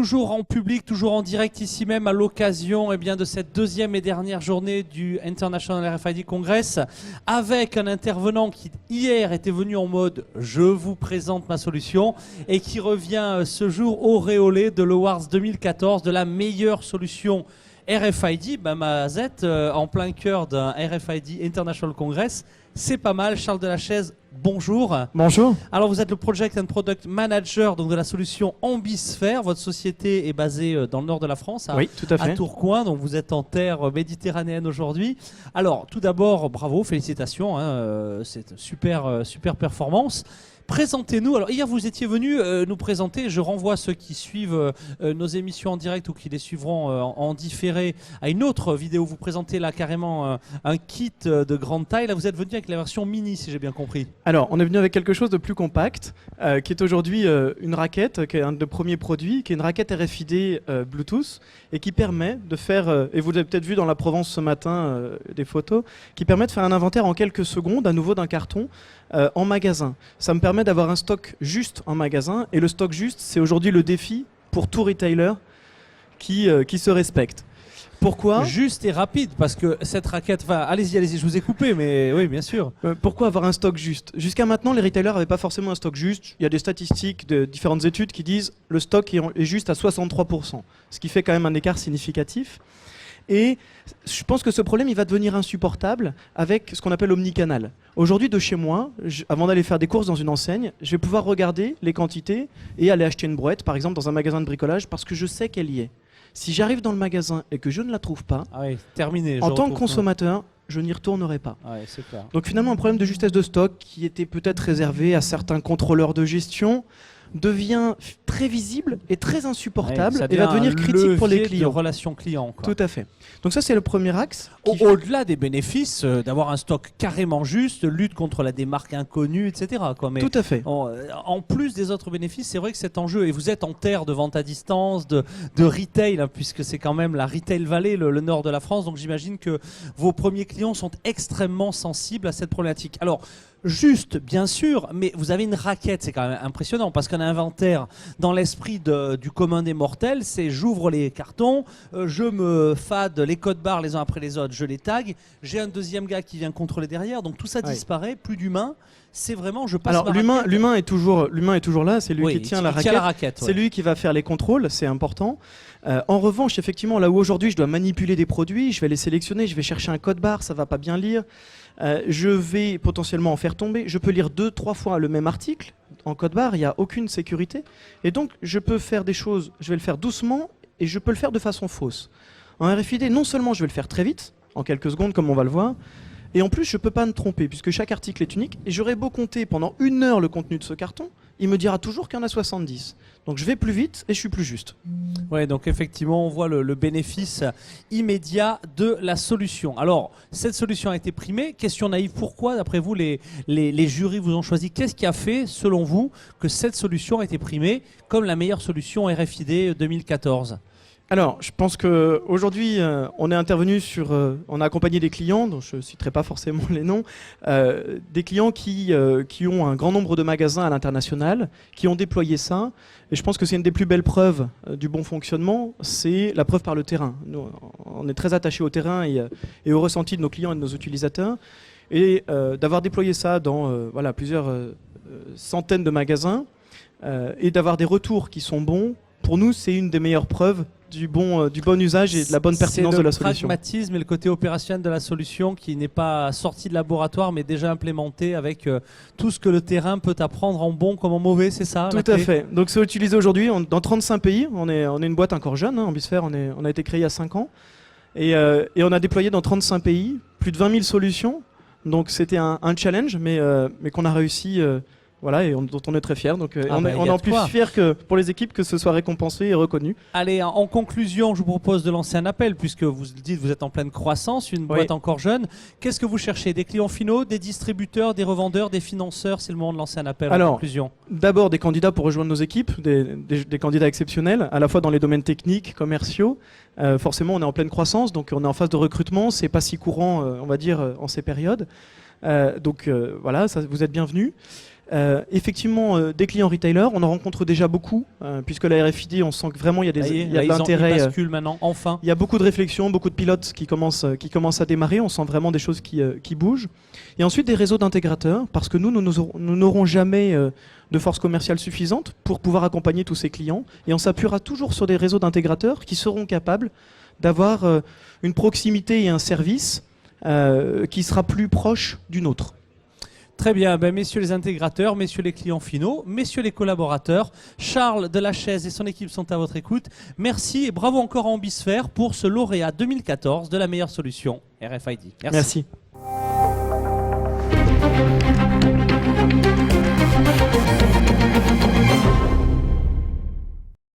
toujours en public, toujours en direct ici même à l'occasion de cette deuxième et dernière journée du International RFID Congress avec un intervenant qui hier était venu en mode « je vous présente ma solution » et qui revient ce jour auréolé de l'Awards 2014 de la meilleure solution RFID, Mazette, en plein cœur d'un RFID International Congress. C'est pas mal. Charles Delachaise, bonjour. Bonjour. Alors vous êtes le Project and Product Manager donc de la solution Ambisphère. Votre société est basée dans le nord de la France, oui, tout à fait. à Tourcoing, donc vous êtes en terre méditerranéenne aujourd'hui. Alors tout d'abord, bravo, félicitations, c'est une super performance. Présentez-nous. Alors hier vous étiez venu nous présenter, je renvoie ceux qui suivent nos émissions en direct ou qui les suivront en différé à une autre vidéo. Vous présentez là carrément un kit de grande taille. Là vous êtes venu avec la version mini si j'ai bien compris. Alors on est venu avec quelque chose de plus compact qui est aujourd'hui une raquette, qui est un de nos premiers produits, qui est une raquette RFID Bluetooth et qui permet de faire, et vous avez peut-être vu dans la Provence ce matin des photos, qui permet de faire un inventaire en quelques secondes à nouveau d'un carton en magasin. Ça me permet d'avoir un stock juste en magasin et le stock juste c'est aujourd'hui le défi pour tout retailer qui se respecte. Pourquoi ? Juste et rapide, parce que cette raquette... Allez-y, je vous ai coupé, mais oui, bien sûr. Pourquoi avoir un stock juste ? Jusqu'à maintenant, les retailers n'avaient pas forcément un stock juste. Il y a des statistiques de différentes études qui disent le stock est juste à 63%, ce qui fait quand même un écart significatif. Et je pense que ce problème, il va devenir insupportable avec ce qu'on appelle omnicanal. Aujourd'hui, de chez moi, avant d'aller faire des courses dans une enseigne, je vais pouvoir regarder les quantités et aller acheter une brouette, par exemple, dans un magasin de bricolage, parce que je sais qu'elle y est. Si j'arrive dans le magasin et que je ne la trouve pas, terminé, en tant que consommateur, je n'y retournerai pas. C'est clair. Donc finalement, un problème de justesse de stock qui était peut-être réservé à certains contrôleurs de gestion devient très visible et très insupportable et va devenir critique pour les clients. De relation client. Tout à fait. Donc ça, c'est le premier axe. Au-delà des bénéfices d'avoir un stock carrément juste, lutte contre la démarque inconnue, etc. Mais tout à fait. En plus des autres bénéfices, c'est vrai que cet enjeu, et vous êtes en terre de vente à distance, de retail, puisque c'est quand même la Retail Valley, le nord de la France, donc j'imagine que vos premiers clients sont extrêmement sensibles à cette problématique. Alors, juste, bien sûr, mais vous avez une raquette, c'est quand même impressionnant parce qu'un inventaire dans l'esprit du commun des mortels, c'est j'ouvre les cartons, je me fade les codes barres les uns après les autres, je les tag, j'ai un deuxième gars qui vient contrôler derrière, donc tout ça disparaît, plus d'humain. C'est vraiment, je passe. Alors l'humain est toujours là, c'est lui qui tient la raquette. Ouais. C'est lui qui va faire les contrôles, c'est important. En revanche, effectivement, là où aujourd'hui je dois manipuler des produits, je vais les sélectionner, je vais chercher un code barre, ça va pas bien lire. Je vais potentiellement en faire tomber. Je peux lire 2-3 fois le même article en code barre, il n'y a aucune sécurité. Et donc, je peux faire des choses, je vais le faire doucement et je peux le faire de façon fausse. En RFID, non seulement je vais le faire très vite, en quelques secondes comme on va le voir, et en plus je ne peux pas me tromper puisque chaque article est unique et j'aurai beau compter pendant 1 heure le contenu de ce carton, il me dira toujours qu'il y en a 70. Donc je vais plus vite et je suis plus juste. Ouais, donc effectivement, on voit le bénéfice immédiat de la solution. Alors, cette solution a été primée. Question naïve, pourquoi, d'après vous, les jurys vous ont choisi? Qu'est-ce qui a fait, selon vous, que cette solution a été primée comme la meilleure solution RFID 2014 ? Alors, je pense qu'aujourd'hui, on est intervenu on a accompagné des clients, dont je ne citerai pas forcément les noms, des clients qui ont un grand nombre de magasins à l'international, qui ont déployé ça. Et je pense que c'est une des plus belles preuves du bon fonctionnement, c'est la preuve par le terrain. Nous, on est très attachés au terrain et au ressenti de nos clients et de nos utilisateurs. Et d'avoir déployé ça dans plusieurs centaines de magasins et d'avoir des retours qui sont bons, pour nous, c'est une des meilleures preuves du bon usage et de la bonne pertinence de la solution. C'est le pragmatisme et le côté opérationnel de la solution qui n'est pas sorti de laboratoire mais déjà implémenté avec tout ce que le terrain peut apprendre en bon comme en mauvais, c'est ça? Tout à fait. Donc c'est utilisé aujourd'hui dans 35 pays. On est une boîte encore jeune, Ambisphère, on a été créé il y a 5 ans. Et on a déployé dans 35 pays plus de 20 000 solutions. Donc c'était un challenge mais qu'on a réussi... et dont on est très fiers. Donc, on est en plus fiers que pour les équipes que ce soit récompensé et reconnu. Allez, en conclusion, je vous propose de lancer un appel puisque vous dites que vous êtes en pleine croissance, une boîte encore jeune. Qu'est-ce que vous cherchez? Des clients finaux, des distributeurs, des revendeurs, des financeurs? C'est le moment de lancer un appel. En conclusion. D'abord des candidats pour rejoindre nos équipes, des candidats exceptionnels, à la fois dans les domaines techniques, commerciaux. Forcément, on est en pleine croissance, donc on est en phase de recrutement. C'est pas si courant, on va dire, en ces périodes. Vous êtes bienvenus. Effectivement, des clients retailers, on en rencontre déjà beaucoup, puisque la RFID, on sent que vraiment il y a, il y a de l'intérêt. Ils basculent maintenant, enfin. Il y a beaucoup de réflexions, beaucoup de pilotes qui commencent à démarrer, on sent vraiment des choses qui bougent. Et ensuite des réseaux d'intégrateurs, parce que nous n'aurons jamais de force commerciale suffisante pour pouvoir accompagner tous ces clients. Et on s'appuiera toujours sur des réseaux d'intégrateurs qui seront capables d'avoir une proximité et un service qui sera plus proche du nôtre. Très bien, messieurs les intégrateurs, messieurs les clients finaux, messieurs les collaborateurs, Charles Delachaise et son équipe sont à votre écoute. Merci et bravo encore à Ambisphère pour ce lauréat 2014 de la meilleure solution RFID. Merci.